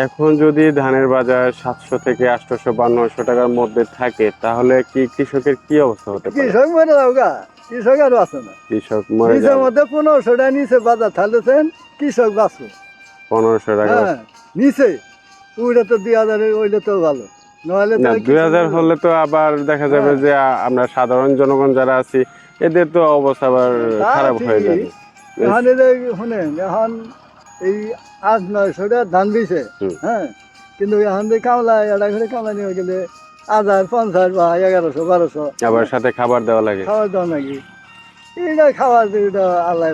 এখন যদি ধানের বাজার 700 থেকে 800 বা 900 টাকার মধ্যে থাকে তাহলে কি কৃষকের কি অবস্থা হতে পারে? কৃষক মরে যাও গা, কৃষক আরো আছে না। কৃষক মরে নিচের যাবে। মধ্যে 1500 টাকা নিচে বাজার থাকতেছেন, কৃষক বাঁচো। 1500 টাকা। হ্যাঁ নিচে ওইটা তো 2000 ওইটা তো ভালো, নইলে না তো 2000 হলে তো আবার দেখা যাবে হ্যাঁ। যে আমরা সাধারণ জনগণ যারা আছি এদের তো অবস্থা আবার তা খারাপ হয়ে ঠিকই। যাবে। এখন এই যে শুনেন, এখন এই 800-900 টাকা ধান দিছে, হুম। হ্যাঁ, কিন্তু এখন যে কামলা এটা করে কামলা নিয়ে গেলে 1050 বা 1100-1200 আবার সাথে খাবার দেওয়া লাগে। খাওয়ার দাও নাকি, এটা খাওয়ার এটা আল্লাহ।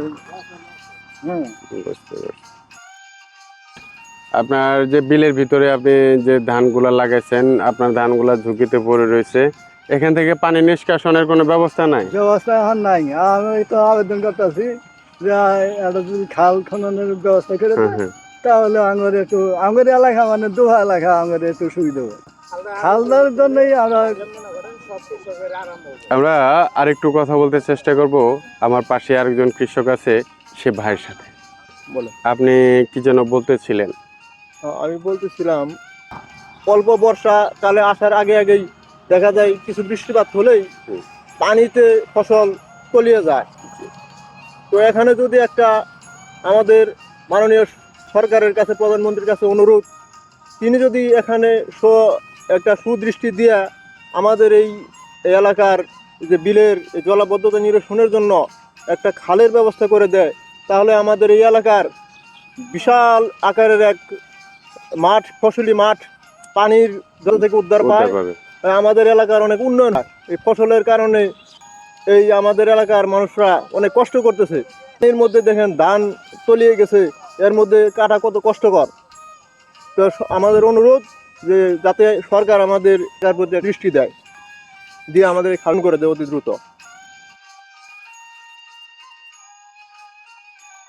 হ্যাঁ বুঝতে পারছি। আপনার যে বিলের ভিতরে আপনি যে ধানগুলা লাগাইছেন আপনার ধানগুলা ঝুঁকিতে পড়ে রয়েছে, এখান থেকে পানি নিষ্কাশনের কোনো ব্যবস্থা নাই? ব্যবস্থা এখন নাই। আমি তো আবেদন করতেছি যে একটা যদি খাল খননের ব্যবস্থা করে হ্যাঁ দেয়, হ্যাঁ। তাহলে আমার একটু আমার এলাকা মানে দোহা এলাকা আমার একটু সুবিধা হবে। খালদার জন্যই আমরা আমরা আরেকটু কথা বলতে চেষ্টা করব। আমার পাশে আরেকজন কৃষক আছে, সে ভাইয়ের সাথে। বলে আপনি কি যেন বলতেছিলেন? আমি বলতেছিলাম অল্প বর্ষাকালে আসার আগে আগেই দেখা যায় কিছু বৃষ্টিপাত হলেই হুম। পানিতে ফসল তলিয়ে যায়। তো এখানে যদি একটা আমাদের মাননীয় সরকারের কাছে, প্রধানমন্ত্রীর কাছে অনুরোধ, তিনি যদি এখানে একটা সুদৃষ্টি দিয়ে আমাদের এই এলাকার যে বিলের জলাবদ্ধতা নিরসনের জন্য একটা খালের ব্যবস্থা করে দেয়, তাহলে আমাদের এই এলাকার বিশাল আকারের এক মাঠ, ফসলি মাঠ পানির জল থেকে উদ্ধার পায়। পাবে। আমাদের এলাকার অনেক উন্নয়ন হয় এই ফসলের কারণে। এই আমাদের এলাকার মানুষরা অনেক কষ্ট করতেছে। এর মধ্যে দেখেন ধান তলিয়ে গেছে, এর মধ্যে কাটা কত কষ্টকর। তো আমাদের অনুরোধ যে যাতে সরকার আমাদের এর প্রতি দৃষ্টি দেয়, দিয়ে আমাদের খান করে দেয় অতি দ্রুত।